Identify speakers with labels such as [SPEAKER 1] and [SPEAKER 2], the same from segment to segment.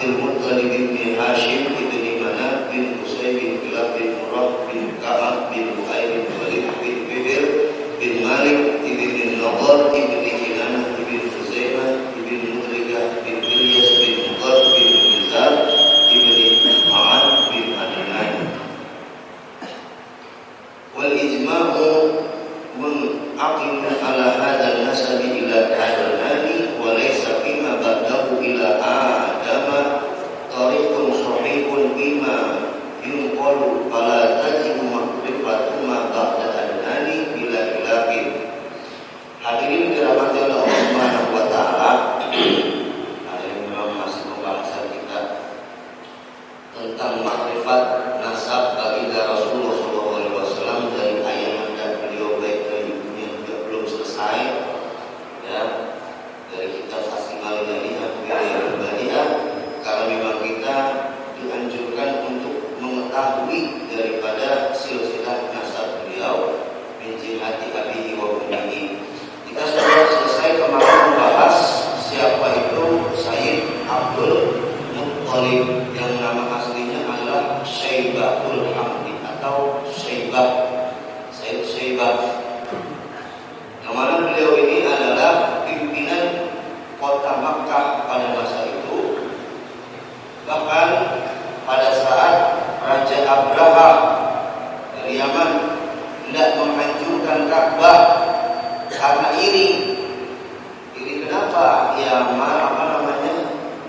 [SPEAKER 1] Abdul Muttalib bin Hashim bin Manaf bin Qusay bin Kilab bin Murrah bin Ka'ab bin Lu'ay bin Walid bin Bibir bin Malik bin Nadar bin Kinanah bin Huzaimah bin Mudrikah bin Ilyas bin Muqad bin Mizar bin Ma'ad bin Adnan. Wal ijma'u mun'aqim ala hadzal nasab ila Adnani wa laysa fima ba'dahu ila Adama tariqun sahihun bima yunqalu fala tajibu ma'rifatu ma ba'da Adnani bila ilaqin. Hadirin dirahmati oleh Allah Subhanahu wa taala. Hari ini memang masih pembahasan kita tentang makrifat nasab baginda Rasulullah SAW dari ayah dan beliau baik dari ibunya juga belum selesai, ya, dari kitab Asmaul Badi'ah, karena memang kita dianjurkan untuk mengetahui daripada silsilah nasab beliau min jihati abihi wa ummihi. Kita sudah selesai kemarin membahas siapa itu Sayyid Abdul Muttalib yang nama aslinya adalah Syaibatul Hamdi atau Syaibah, Sayyid Syaibah. Kemarin beliau ini adalah pimpinan kota Makkah pada masa itu. Bahkan pada saat Raja Abraha dari Yaman hendak menghancurkan Ka'bah karena iri. Iri kenapa? Ya,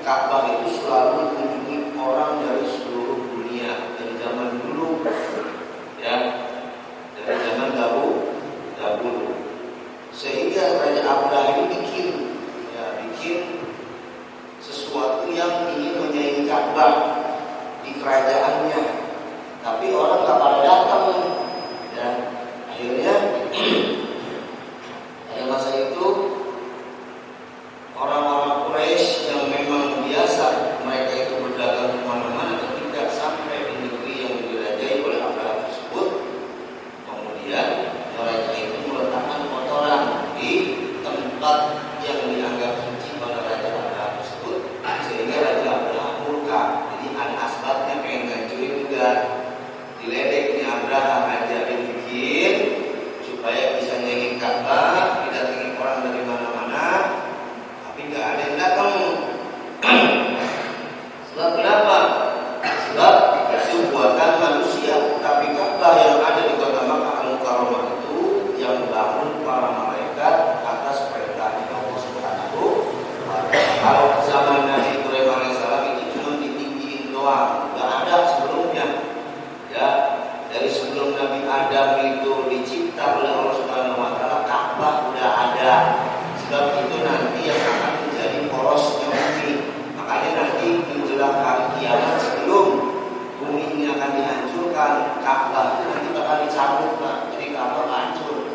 [SPEAKER 1] Ka'bah itu selalu dikunjungi orang dari seluruh dunia dari zaman dulu, ya, dari zaman dahulu. Sehingga Raja Abraha ini bikin sesuatu yang ingin menyaingi Ka'bah di kerajaannya, tapi orang tak pada datang, dan akhirnya pada masa itu orang-orang Quraisy yang memang biasa mereka itu berdagang kemana-mana ketika sampai di negeri yang dijelajahi oleh Abraha tersebut, kemudian mereka itu meletakkan kotoran di tempat yang dianggap suci pada Raja Abraha tersebut, sehingga Raja Abraha murka. Jadi ada asbatnya pengen ngancurin juga, diledek nih Abraha, ngajarin bikin supaya bisa nyanyi Ka'bah, didatangi orang dari mana-mana, tapi nggak ada yang datang. Sebab kenapa? Sebab itu buatan manusia, tapi Ka'bah yang ada di kota Makkah Al-Mukarramah itu yang bangun para malaikat atas perintahnya Allah Subhanahu wa taala. Kalau zaman Nabi Ibrahim alaihissalam itu cuma ditinggiin doang, nggak ada sebelumnya. Ya, dari sebelum Nabi Adam itu dicipta oleh Allah Subhanahu wa taala, Ka'bah udah ada. Sebab itu nanti yang akan menjadi porosnya bumi. Makanya nanti menjelang hari kiamat sebelum bumi ini akan dihancurkan, Ka'bah itu nanti bakal dicabut, Pak. Jadi Ka'bah hancur.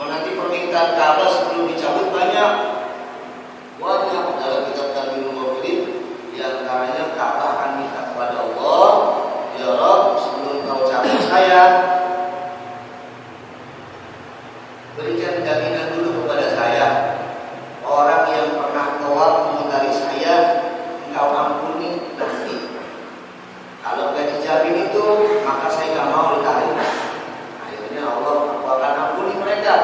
[SPEAKER 1] Mau nanti permintaan Ka'bah sebelum dicabut banyak dalam kitab Tabiul Mufid. Di antaranya Ka'bah akan minta kepada Allah, ya Rabb, sebelum kau cabut saya, berikan jaminan dulu kepada saya. Orang yang pernah tawaf mengitari saya, engkau ampuni nanti. Kalau gak dijamin itu, maka saya gak mau ditarik. Akhirnya Allah akan ampuni mereka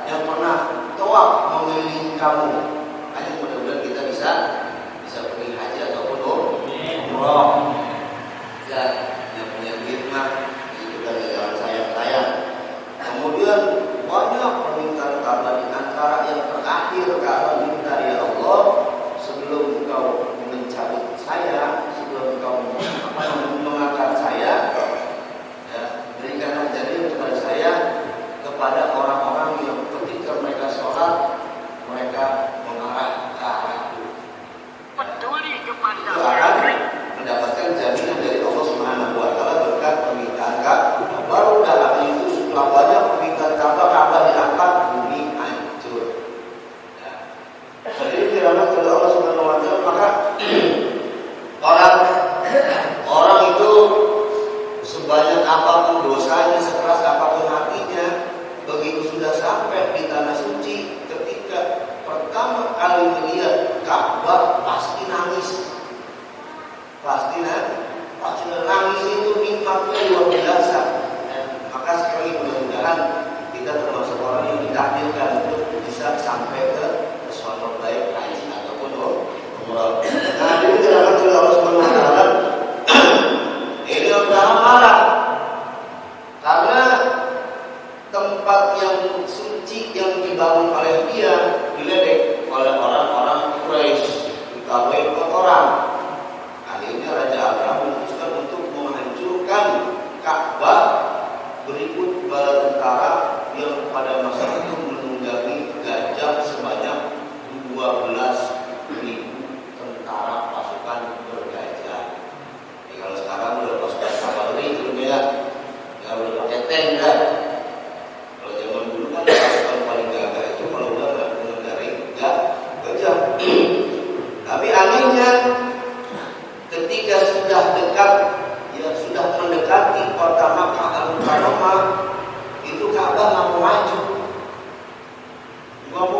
[SPEAKER 1] yang pernah tawaf mengelilingi kamu. Hanya mudah-mudahan kita bisa pergi haji ataupun umroh. Dan yang punya khidmat itu dari jalan saya. Kemudian banyak permintaan Ka'bah, di antara yang terakhir Ka'bah minta, ya Allah, sebelum engkau mencabut saya, sebelum engkau mengangkat saya, ya, berikanlah jaminan kepada saya kepada orang-orang yang ketika mereka sholat mereka mengarah ke arah itu. Peduli kepada akan mendapatkan jaminan dari Allah Subhanahu wa taala berkat permintaan Ka'bah. Baru dalam itu setelah banyak permintaan Ka'bah diangkat, bumi hancur. Ya. Jadi dirahmati oleh Allah Subhanahu wa taala, maka orang itu sebanyak apapun dosanya, sekeras apapun hatinya, begitu sudah sampai di tanah suci, ketika pertama kali melihat Ka'bah pasti nangis. dibangun oleh dia diledek oleh orang-orang Quraisy, dikawin kotoran. Akhirnya Raja Abraham memutuskan untuk menghancurkan Ka'bah berikut bala tentara yang pada masa itu menunggangi gajah sebanyak 12.000 tentara pasukan bergajah. Jadi kalau sekarang udah pasukan kavalri itu ya udah pakai tank kan. Kalau zaman dulu kan pasukan paling gagah itu kalau udah nggak mengendarai gajah. Tapi anehnya ketika sudah dekat, ya sudah mendekati kota Makkah al-Mukarramah, itu Ka'bah nggak mau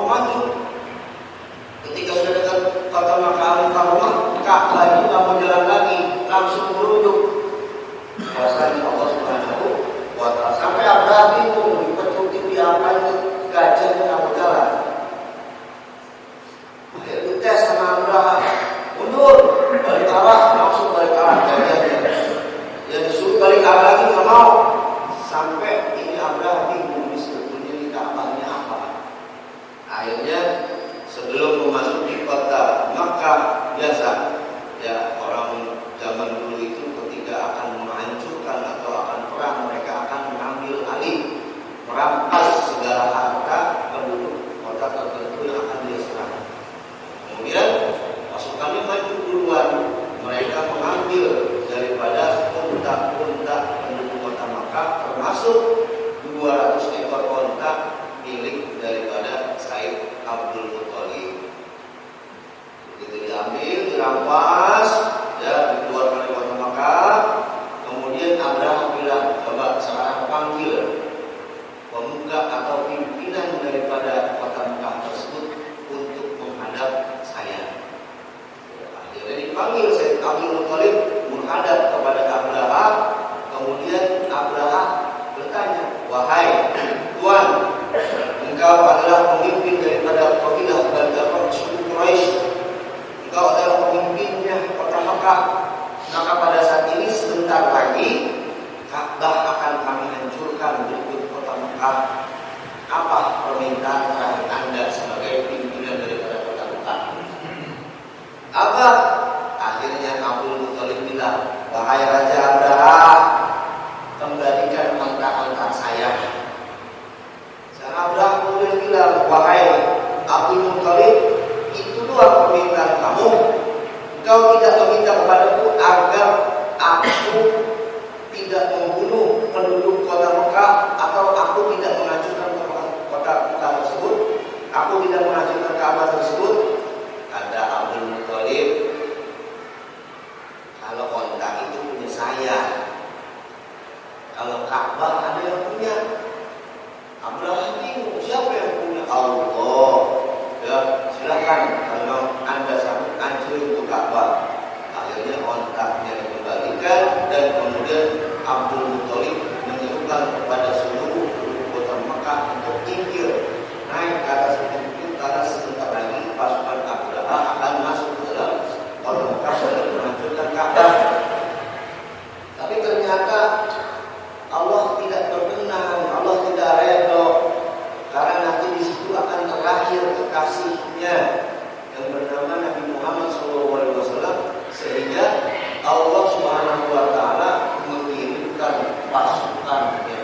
[SPEAKER 1] maju. Ketika sudah dekat kota Makkah al-Mukarramah, Ka'bah itu nggak mau jalan lagi, langsung merunduk. Kuasanya Allah Subhanahu wa Ta'ala. Sampai Abraham bingung, petunjuk di apa itu gajahnya nggak mau jalan. Akhirnya dites sama Abraham, mundur, balik arah, langsung balik arah gajahnya. Ya disuruh balik arah lagi nggak mau. Sampai ini Abraham bingung sebetulnya di Ka'bahnya apa. Akhirnya sebelum memasuki kota Makkah, biasa ya orang zaman dulu itu ketika akan menghancurkan atau akan perang, mereka akan mengambil alih, merampas segala harta penduduk kota tertentu yang akan dia serang. Kemudian pasukannya maju duluan, mereka mengambil daripada unta-unta penduduk kota Makkah, termasuk 200 ekor unta milik daripada Said Abdul Muthalib. Begitu diambil, dirampas, ya dikeluarkan dari kota Makkah. Kemudian Abraham bilang, coba sekarang panggil pemuka atau pimpinan daripada kota Makkah tersebut untuk menghadap saya. Akhirnya dipanggil Said Abdul Muthalib menghadap kepada Abraham. Kemudian Abraham bertanya, wahai Tuan, engkau adalah pemimpin daripada kabilah suku Quraisy, engkau adalah pemimpinnya kota Makkah, maka pada saat ini sebentar lagi Ka'bah akan kami hancurkan berikut kota Makkah. Apa permintaan terakhir Anda sebagai pimpinan daripada kota Makkah? Apa? Akhirnya Abdul Muthalib bilang, wahai Raja Abraham, kembalikan onta-onta saya. Abraham kemudian bilang, wahai Abdul Muthalib, itu doang permintaan kamu. Engkau tidak meminta kepadaku agar aku tidak membunuh penduduk kota Mekah, atau aku tidak menghancurkan kota Mekah tersebut, aku tidak menghancurkan Ka'bah tersebut. Kata Abdul Muthalib, kalau onta itu punya saya, kalau Ka'bah ada yang punya. Abraham bingung, siapa yang punya? Allah. Ya, silakan kalau Anda sanggup hancurin untuk Ka'bah. Akhirnya ontaknya dikembalikan dan kemudian Abdul Muthalib menyerukan kepada seluruh penduduk kota Mekah untuk minggir, naik ke atas bukit, karena sebentar lagi pasukan Abraham akan masuk ke dalam kota Mekah dan menghancurkan Ka'bah. Tapi ternyata Allah tidak berkenan, Allah tidak redho, karena nanti di situ akan terakhir kekasihnya yang bernama Nabi Muhammad SAW, sehingga Allah Subhanahu wa Ta'ala mengirimkan pasukannya,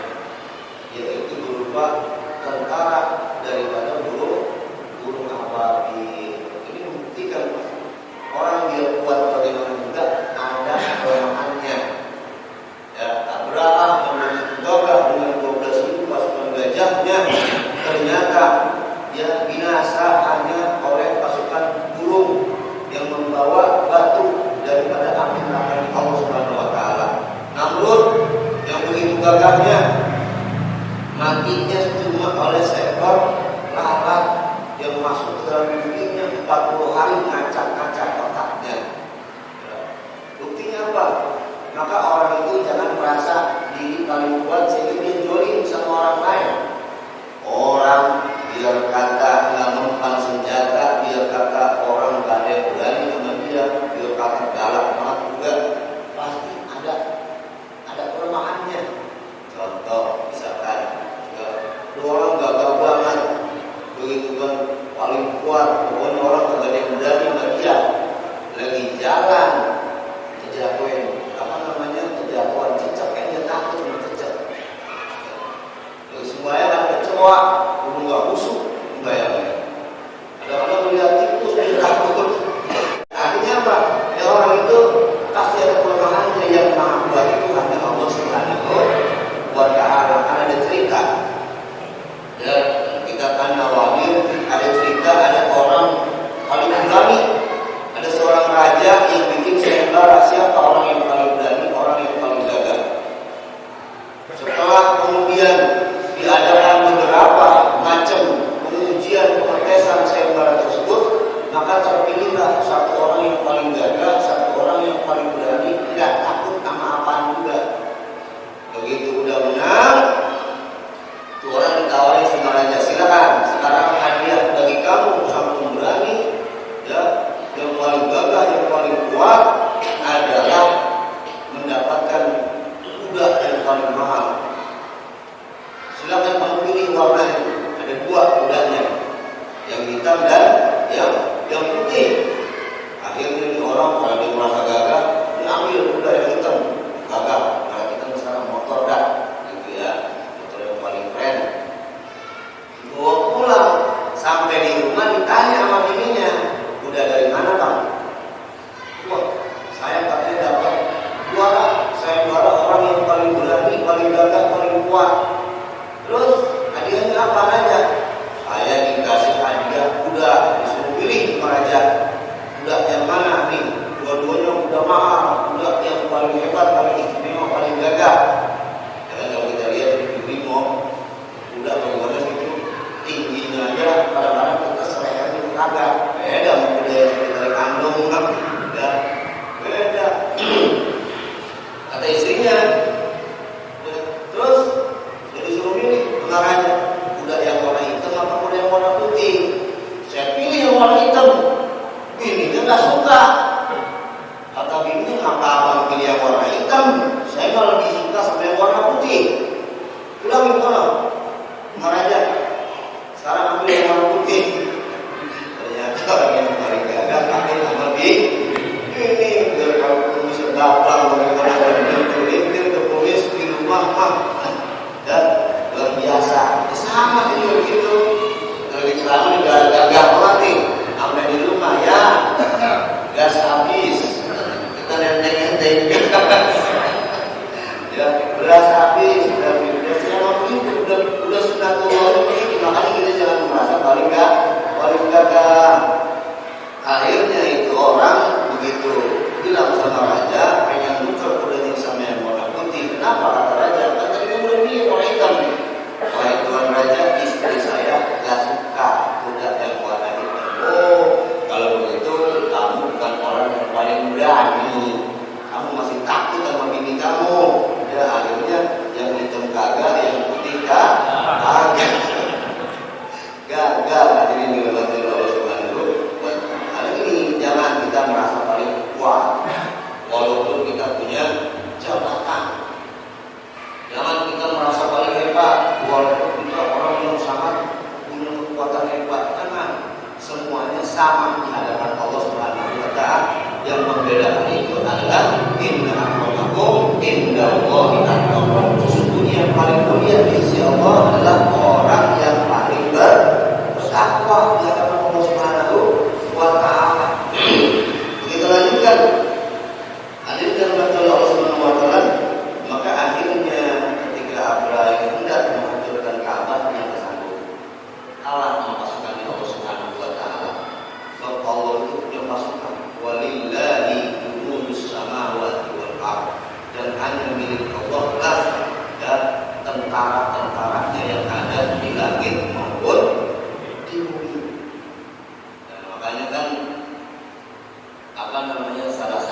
[SPEAKER 1] yaitu berupa tentara daripada burung ababil. Ini membuktikan orang dia kuat bagaimana juga ada kelemahannya. Ya, Abraham menggabah dengan 12.000 pasukan gajahnya, ternyata dia binasa hanya oleh pasukan burung yang membawa batu daripada api-api Allah Subhanahu wa Ta'ala. Namrud yang begitu gagahnya, matinya cuma oleh seekor lalat yang masuk ke dalam mulutnya 40 hari ngacak-ngacak otaknya. Buktinya apa? Maka orang itu jangan merasa diri paling kuat sehingga dia jolim sama orang lain. Orang biar kata nggak mempan senjata, biar kata orang gak ada yang berani sama dia, biar kata galak banget juga, pasti ada kelemahannya. Contoh paling kuat, pokoknya orang kagak ada yang berani sama dia. Lagi jalan kejatuhan, apa namanya, kejatuhan cicak, kayaknya takut sama cicak. Lalu semuanya kan kecewa, udah nggak busuk, enggak ya. Ada orang melihat tikus dia takut. Artinya apa? Ya orang itu pasti ada kelemahannya yang maha kuat itu hanya Allah Subhanahu wa Ta'ala. Karena ada cerita, ya kita tanya Wadir, ada cerita ada orang paling berani, ada seorang raja yang bikin sayembara siapa orang yang paling berani, orang yang paling gagah. Setelah kemudian diadakan beberapa macam pengujian pengetesan sayembara tersebut, maka terpilihlah satu orang yang paling gagah, satu orang yang paling berani, tidak takut sama apaan juga. Begitu udah menang, tuh orang ditawari sama raja, silakan sekarang hadiah bagi kamu sang pemberani, ya, yang paling gagah, yang paling kuat adalah mendapatkan kuda yang paling mahal. Silakan kamu pilih warnanya, ada dua kudanya, yang hitam dan yang putih. Akhirnya ini orang kalau dia merasa gagah, dia ambil kuda yang hitam, gagah. Nah kita sekarang motor dah, gitu ya, motor yang paling keren. Bawa pulang, sampai di rumah ditanya sama bininya, kuda dari mana bang? Wah, saya katanya dapat juara, saya juara orang yang paling berani, paling gagah, paling kuat. Terus hadiahnya apa aja? Saya dikasih hadiah kuda, disuruh pilih raja. Kuda yang mana nih? Dua-duanya kuda mahal, kuda yang paling hebat, paling istimewa, paling gagah. Karena kalau kita lihat di Bimo, kuda bagaimana itu tingginya aja, kadang-kadang kita serahkan itu kagak. Beda sama kuda yang kita dari kandung, kan? Beda. Kata istrinya, terus jadi suruh pilih pengarahnya, kuda yang warna hitam apa kuda yang warna putih. Saya pilih yang warna hitam. Bininya nggak suka. Kata bininya, ngapa abang pilih yang warna hitam? Saya malah lebih suka sama yang warna putih. Pulang gimana? Pengarahnya, sekarang ambil yang warna putih. Ternyata orang yang paling gagah pakai nama ini biar kalau tulis gampang bagaimana itu tertulis di rumah dan luar biasa. Sama juga begitu. Kalau di ceramah juga gagah banget nih. Sampai di rumah ya gas habis. Kita nenteng-nenteng. Ya beras habis. Biasanya begitu. Udah sunatullah begitu. Makanya kita jangan merasa paling gagah. Akhirnya itu orang begitu bilang sama raja, pengen nuker kudanya sama yang warna putih. Kenapa kata raja? Kan tadi kan udah pilih warna hitam. Wahai tuan raja, istri saya gak suka kuda yang warna hitam. Oh, kalau begitu kamu bukan orang yang paling berani. Kamu masih takut sama bini kamu. Ya akhirnya yang hitam kagak, yang putih kagak. Gagal. Jadi diulangi oleh Subhanahu wa Ta'ala. Ini jangan kita merasa paling kuat, walaupun kita punya jabatan. Jangan kita merasa paling hebat, walaupun kita orang yang sangat punya kekuatan hebat. Jangan, semuanya sama di hadapan Allah Subhanahu wa Ta'ala. Yang membedakan itu adalah inna akramakum indallahi atqakum. Sesungguhnya yang paling mulia di sisi Allah adalah orang yang paling bertakwa di hadapan Allah Subhanahu wa Ta'ala. Begitu lanjutkan. Hadirin yang dirahmati Allah Subhanahu wa Ta'ala, maka akhirnya ketika Abraham hendak menghancurkan Ka'bah, yang tersangkut kalah sama pasukan Allah Subhanahu wa Ta'ala. Sebab Allah itu punya pasukan, walillahi junudus samawati wal ardh, dan hanya milik Allah lah dan tentara-tentaranya yang ada di langit maupun di bumi. Dan makanya kan apa namanya, salah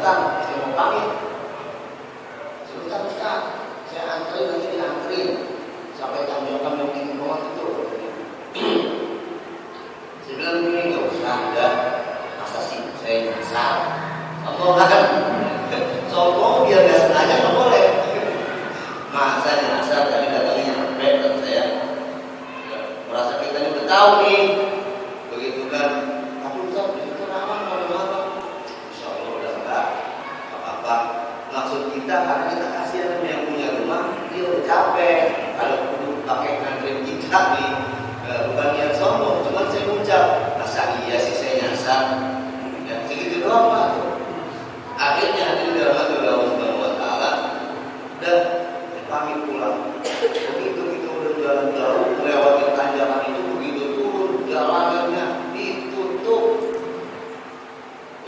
[SPEAKER 1] datang, saya mau pamit. Sebentar Ustaz, saya antri nanti diantri sampai tanjakan yang tinggi banget itu. Saya bilang begini, nggak usah, udah masa sih saya nyasar. Apa kan? Soalnya biar nggak sengaja nggak boleh. Masa nyasar tadi datangnya nyampe dan saya merasa kita ini udah tahu nih, begitu kan? Tapi Ustaz di situ ramah malam-malam. Insya Allah udah enggak apa-apa. Maksud kita karena kita kasihan sama yang punya rumah, dia udah capek. Kalau perlu pakai ngantri kita nih, bukan yang sombong, cuma saya ucap, masa iya sih saya nyasar? Ya segitu doang Pak. Akhirnya hadirin dirahmati Allah Subhanahu Wa Taala, dan pamit pulang. Begitu kita udah jalan jauh melewati tanjakan itu, begitu turun jalanannya ditutup.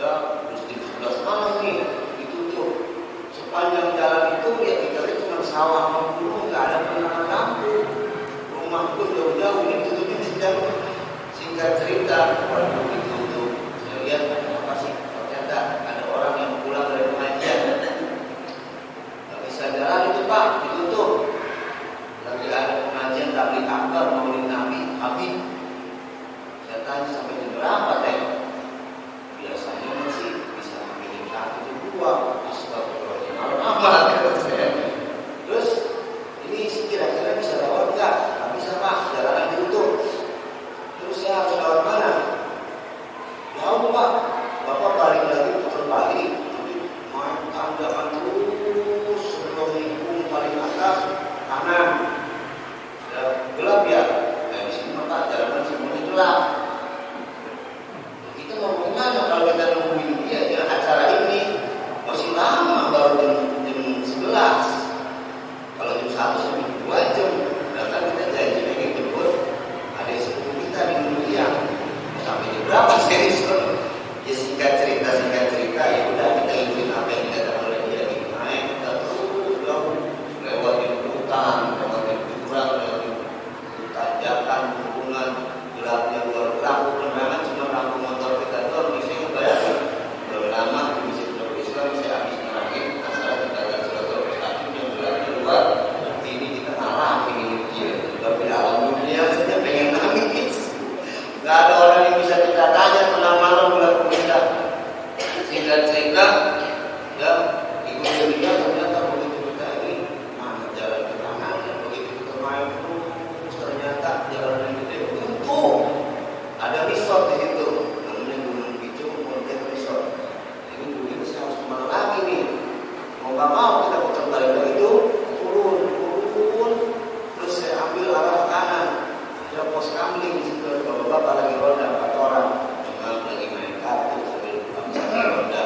[SPEAKER 1] Ya, terus di sebelah sana nih ditutup. Sepanjang jalan itu ya kita lihat cuma sawah sama gunung, nggak ada penerangan lampu. Rumah pun jauh-jauh ini tutupnya sedang. Singkat cerita, waduh ditutup. Saya lihat apa sih? Ternyata ada orang yang pulang dari pengajian. Nggak bisa jalan itu Pak, ditutup. Lagi ada pengajian tabligh akbar maulid Nabi Habib. Saya tanya sampai jam berapa teh? Biasanya masih bisa sampai jam 1 jam 2. Astagfirullahaladzim, malam kata saya. Terus ini kira-kira bisa lewat nggak? Nggak bisa Pak, jalanan ditutup. Terus saya harus lewat mana? Jauh Pak. Bapak balik lagi putar balik, main tanjakan terus sebelum nikung paling atas kanan. Ya, gelap ya. Nah di sini Pak jalanan semuanya gelap. Kita mau kemana kalau kita nungguin dia? Ya acara ini masih lama, baru jam 11. Kalau jam 1 sampai 2 jam. Bahkan kita janji pengen jemput adik sepupu kita di Indonesia. Sampai jam berapa serius? Ya singkat cerita ya udah kita ikutin apa yang dikatakan oleh dia. Naik kita terus jauh lewat di hutan, lewat di jurang, lewat di tanjakan, hubungan gelapnya luar gelap, penerangan cuma lampu motor kita doang. Saya bayangin belum lama di Masjid Nurul Islam saya habis nerangin masalah tentang Suratul Mustaqim yang gelapnya luar. Ini kita ngalah ini dia tapi alam dunia saja pengen nangis. Gak ada orang yang bisa kita tanya tengah malam bulan kita. Singkat cerita, ya ikut dia ternyata begitu kita ini mana jalan ke kanannya, begitu kita main terus ternyata jalan yang gede tutup. Ada resort di situ, namanya Gunung Picu Mountain Resort. Ini dulu saya harus kemana lagi nih? Mau nggak mau kita putar balik lagi itu turun, terus saya ambil arah ke kanan. Ada pos kamling di situ, bapak lagi ronda 4 orang, cuma lagi main kartu sambil bisa ronda.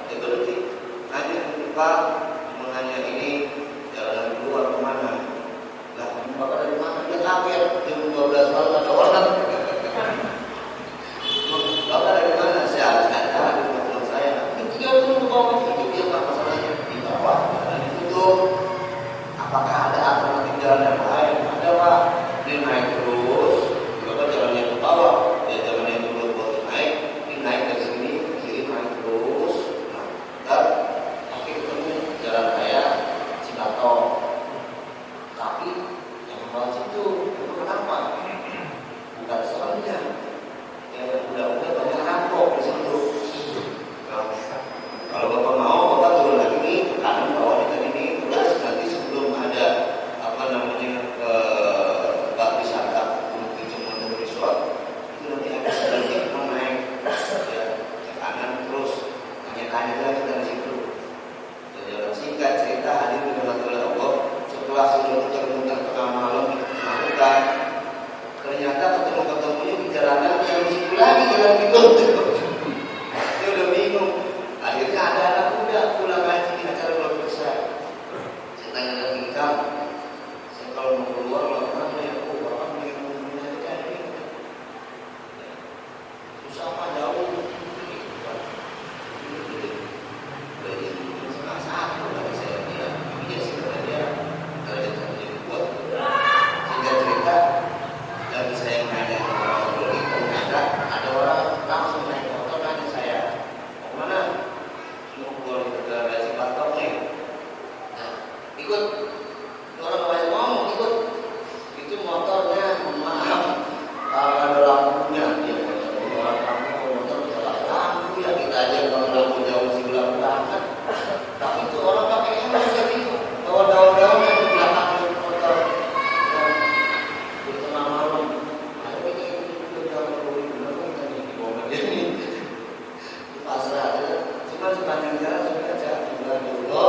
[SPEAKER 1] Itu nanti nanya Pak, menanya ini jalan keluar kemana? Lah, bapak dari mana? Dia kaget, jam 12 malam ada orang. Bapak dari mana? Saya harus ada di teman saya. Dia turun ke bawah, itu dia Pak masalahnya di bawah, dan ditutup. Apakah ada alternatif jalan yang lain? Ada Pak. Ini naik terus, bapak jalannya ke bawah, ya jalannya dulu buat naik, ini naik dari sini, kiri naik terus, nah, tapi ketemu jalan raya Cibato. Tapi yang membawa situ, itu kenapa? Bukan soalnya, ya udah banyak rampok di situ. Nah, kalau bapak mau, bapak turun lagi nih, ke kanan bawah dekat ini, terus nanti sebelum ada apa namanya wisata Gunung Picu Mountain Resort itu nanti ada sedikit naik ya ke kanan terus tanya-tanya lagi dari situ. Jalan singkat cerita hadir di rumah Allah setelah sudah muter-muter tengah malam melakukan ternyata ketemu-ketemunya di jalanan yang di situ lagi jalan itu. Dia udah bingung. Akhirnya ada anak muda pulang lagi di acara belum selesai. Saya tanya lagi kamu, saya kalau mau keluar kalau mana ya? Sama jauh saya dia, dia sebenarnya dari buat singkat cerita lagi saya nanya orang ternyata ada orang langsung naik ikut. Orang banyak ngomong ikut. Itu motornya, maaf, kalau ada lampunya, dia orang kampung motor jalan lampu ya kita aja kalau lampu jauh sih belakang banget. Tapi itu orang pakai helm jadi bawa daun-daunnya di belakang motor. Di tengah malam, ada ini jauh benar tadi di bawah ini. Di pasrah aja, cuma sepanjang jalan sudah aja tinggal dulu,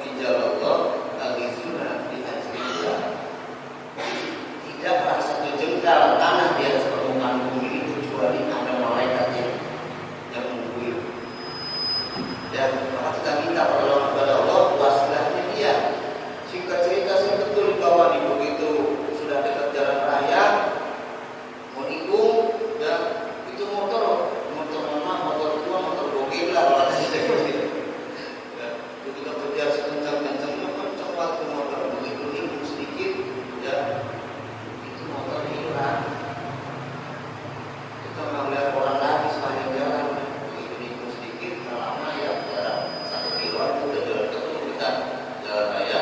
[SPEAKER 1] insyaallah lagi sunnah di hajjiyah. Tidaklah satu jengkal tanah di atas permukaan bumi itu kecuali ada malaikat yang menunggu. Dan maka kita minta kepada Allah wasilahnya dia. Singkat cerita saya betul bahwa di begitu sudah dekat jalan raya menikung dan itu motor tua, motor bogey lah kalau tadi saya kira. Ya, kita kejar sekencang-kencangnya kencang waktu motor begitu nikung sedikit ya. Motor hilang. Kita nggak melihat orang lagi sepanjang jalan. Begitu nikung sedikit, lama ya jarak 1 kilo itu udah jalan ketemu kita jalan raya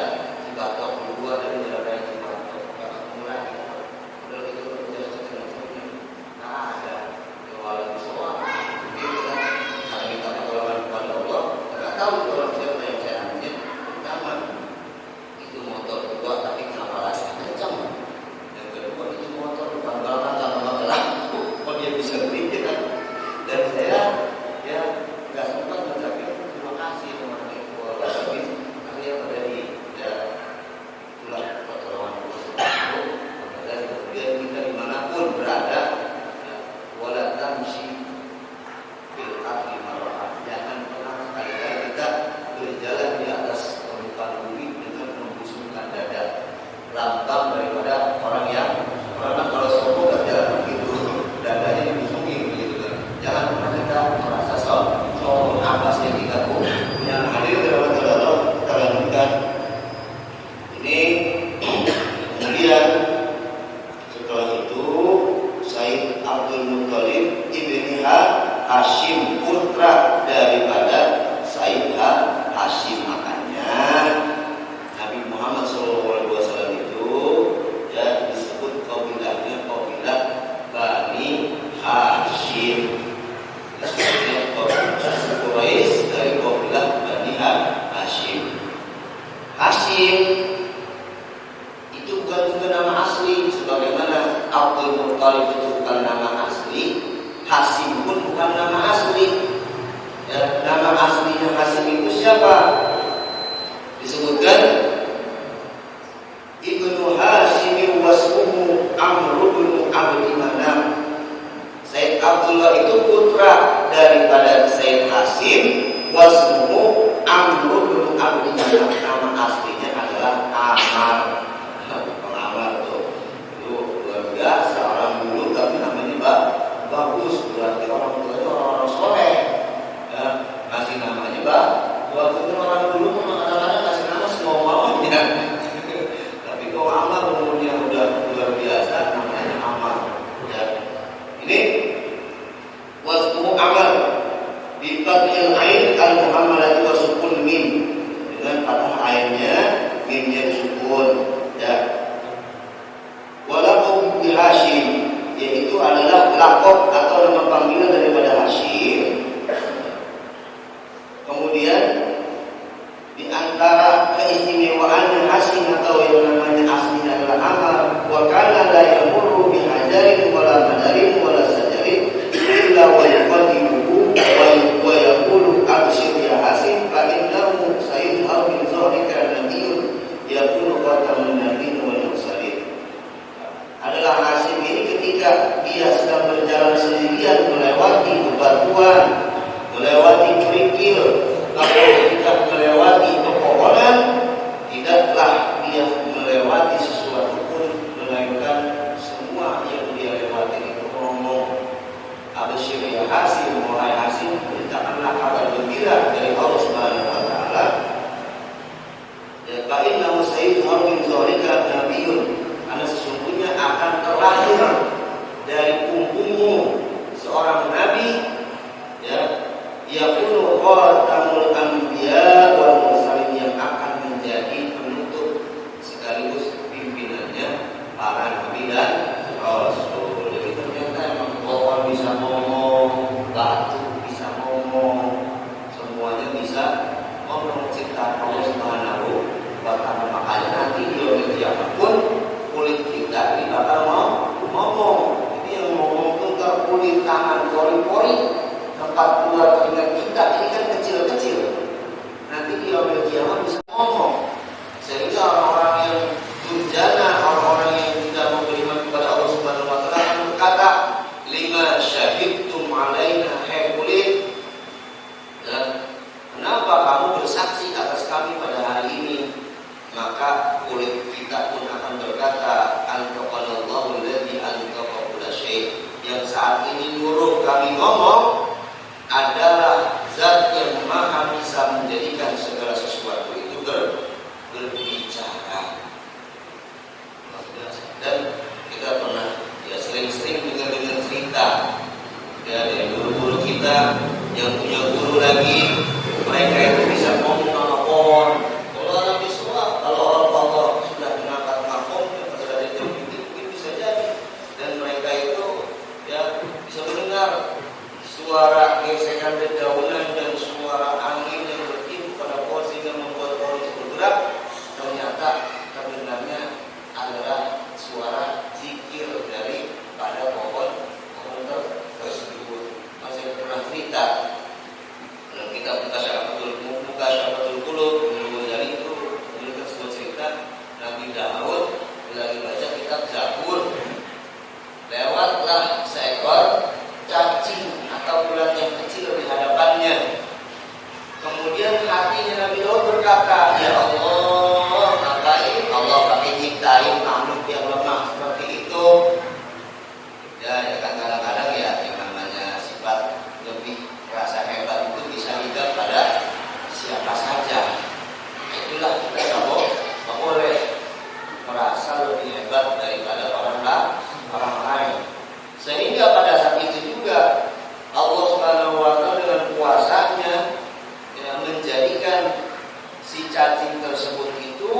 [SPEAKER 1] Cibatok keluar dari jalan raya Cibatok nggak ketemu lagi. Udah gitu kejar kencang-kencangnya. Nah ada jualan soal. Jadi kita cara minta pertolongan kepada Allah. Nggak tahu orang siapa yang saya ambil. Pertama itu motor tua tapi kenapa lagi kencang? Itu motor bukan balap sama lampu, kok dia bisa berhenti kan? Dan saya ya nggak sempat mengucapkan terima kasih teman itu habis tapi yang terjadi ya itulah pertolongan Allah. Dan kemudian kita dimanapun berada ya, wala tamshi fil ardi marah, jangan pernah sekali-kali kita berjalan di atas permukaan bumi dengan membusungkan dada, lambang daripada orang yang karena kalau sombong gak jalan begitu, dadanya dibusungin begitu kan. Jangan pernah kita merasa sombong atas yang kita punya. Hadir dalam Allah kita lanjutkan. Ini kemudian setelah itu Said Abdul Muttalib ibni Hashim, putra daripada Said Hashim. Makanya Nabi Muhammad SAW itu ya disebut kabilahnya kabilah Bani Hashim. Disebutnya kabilah Quraisy dari kabilah Bani Hashim. Hashim itu bukan juga nama asli, sebagaimana Abdul Muttalib itu bukan nama asli, Hashim pun bukan nama asli. Ya, nama aslinya Hashim itu siapa? Disebutkan Ibnu Hashim wasmuhu Amr bin Abdi Manaf. Said Abdullah itu putra daripada Said Hashim, wasmuhu Amr bin Abdi Manaf. Nama aslinya adalah Amar. Pengamar tuh. Itu luar biasa orang dulu tapi namanya bagus, berarti orang tuanya orang soleh. Ya, kasih namanya waktu itu orang dulu memang kadang-kadang kasih nama semua maunya. Kalau Amar umurnya udah luar biasa, namanya Amar. Ya. Ini wasmu Amar bi fathil ain al muhammalah wa sukun mim, dengan fathah ainnya, mimnya sukun. Ya. Walaupun bi Hashim, yaitu adalah lakop atau nama panggilan daripada Hashim. Kemudian di antara keistimewaan Hashim atau yang namanya asli adalah Amar, wa kana la yamurru bi hajarin wala madarin wala sajarin illa wa yuqaddimuhu wa yaqulu abshir ya Hashim fa innahu sayudhar min zahrika nabiyyun yakunu khatamun nabiyyin wal mursalin. Adalah Hashim ini ketika dia sedang berjalan sendirian melewati bebatuan, melewati kerikil, atau ketika melewati pepohonan, tidaklah dia melewati sesuatu pun melainkan semua yang dia lewati itu ngomong absyir ya Hashim bersaksi atas kami pada hari ini, maka kulit kita pun akan berkata, Antaqanallahu alladzi antaqa kulla syai'. Yang saat ini nyuruh kami ngomong adalah zat yang maha bisa menjadikan segala sesuatu itu berbicara. Dan kita pernah sering-sering dengar cerita dari guru-guru kita yang punya guru lagi, mereka itu bisa ngomong sama pohon. Kalau orang Islam, kalau Allah sudah mengangkat makom, sudah itu mungkin bisa jadi. Dan mereka itu bisa mendengar suara gesekan dedaunan dan suara angin yang bertiup pada pohon sehingga membuat pohon itu bergerak. Ternyata kebenarannya adalah suara zikir daripada pohon tersebut. Masih pernah cerita dalam kitab Syafatul Qulub dari itu menuliskan sebuah cerita Nabi Daud lagi baca kitab Zabur, lewatlah seekor cacing atau ular yang kecil di hadapannya. Kemudian hatinya Nabi Daud berkata, ya Allah, ngapain Allah pakai nyiptain makhluk yang lemah seperti itu? Ya kan kadang-kadang yang namanya sifat lebih rasa hebat itu bisa hidup pada siapa saja. Itulah kita tak boleh merasa lebih hebat daripada orang lain. Sehingga pada saat itu juga Allah Subhanahu wa Ta'ala dengan kuasanya menjadikan si cacing tersebut itu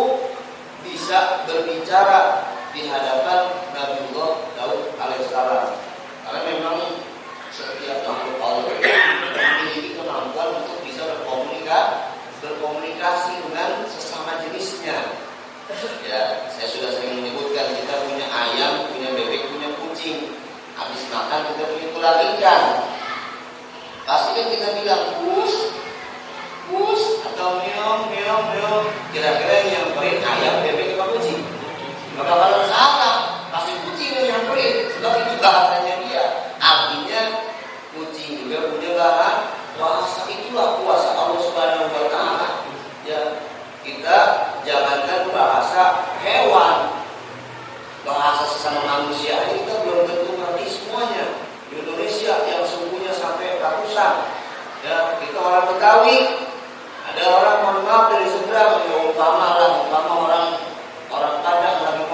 [SPEAKER 1] bisa berbicara di hadapan Nabiullah Daud alaihissalam. Karena memang setiap makhluk Allah memiliki kemampuan untuk bisa berkomunikasi dengan sesama jenisnya. Ya, saya sudah sering menyebutkan kita punya ayam, punya bebek, punya kucing. Habis makan kita punya tulang ikan. Pasti kan kita bilang pus atau meong. Kira-kira yang nyamperin ayam, bebek, atau kucing? Maka kalau salah, pasti kucing yang nyamperin. Sebab itu bahasanya dia. Artinya kucing juga punya bahasa. Itulah kuasa Allah Subhanahu wa Ta'ala. Ya, kita jangankan bahasa hewan, bahasa sesama manusia ini kita belum tentu ngerti semuanya. Di Indonesia yang sukunya sampai ratusan. Ya, kita orang Betawi, ada orang mohon maaf dari seberang, ya umpama orang Padang lagi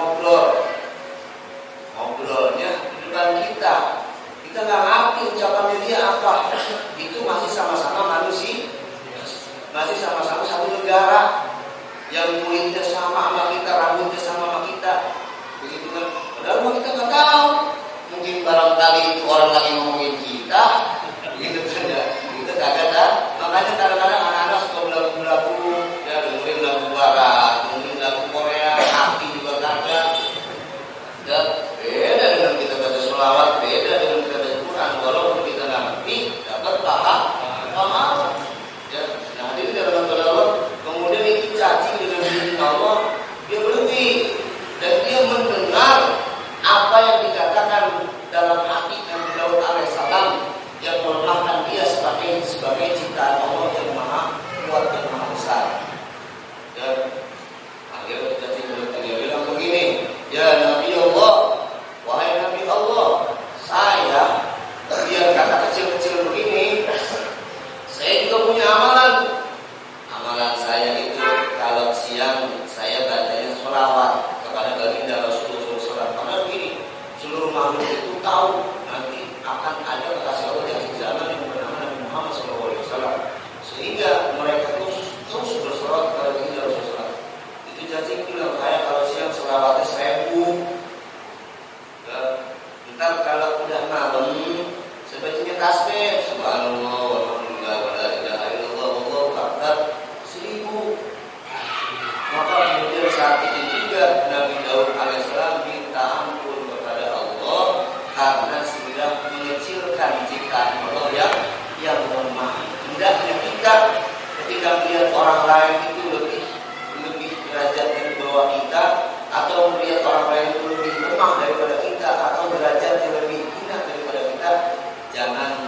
[SPEAKER 1] ngobrolnya di depan kita nggak ngerti ucapannya dia apa. Itu masih sama-sama manusia, masih sama-sama satu negara, yang kulitnya sama kita, rambutnya sama kita, begitu kan? Padahal kita nggak tahu, mungkin barangkali itu orang lagi ngomongin kita, begitu kan ya? Kita kagak tahu. Makanya kadang-kadang anak-anak suka lagu-lagu, ya dengerin lagu barat, dengerin lagu Korea, hati juga kagak. Dan beda dengan kita baca sholawat, beda dengan kita baca Quran, walaupun kita nggak ngerti, dapat paham. Ya, nah ini dalam Allah. Kemudian itu cacing dengan izin Allah, dia berhenti dan dia mendengar apa yang dikatakan dalam hati Nabi Daud alaihissalam yang melemahkan dia sebagai ciptaan Allah yang maha kuat dan maha besar. Dan akhirnya cacing dia bilang begini, ya Nabi Allah, wahai Nabi Allah, saya biar kata kecil-kecil begini, saya juga punya amalan. Amalan saya itu kalau siang saya bacanya sholawat kepada baginda Rasulullah SAW. Karena begini, seluruh makhluk itu tahu nanti akan ada kekasih Allah yang sejalan yang bernama Nabi Muhammad SAW. Sehingga mereka terus bersolat kepada baginda Rasulullah SAW. Itu cacing bilang, saya kalau siang sholawatnya 1000. Ntar kalau udah malam sebacanya tasbih subhanallah walhamdulillah wala ilaha illallah wallahu akbar 1000. Maka kemudian saat itu juga Nabi Daud alaihissalam minta ampun kepada Allah karena sudah mengecilkan ciptaan Allah yang lemah. Hendaknya kita ketika melihat orang lain itu lebih derajat dari bawah kita, atau melihat orang lain itu lebih lemah daripada kita, atau derajat yang lebih hina daripada kita, jangan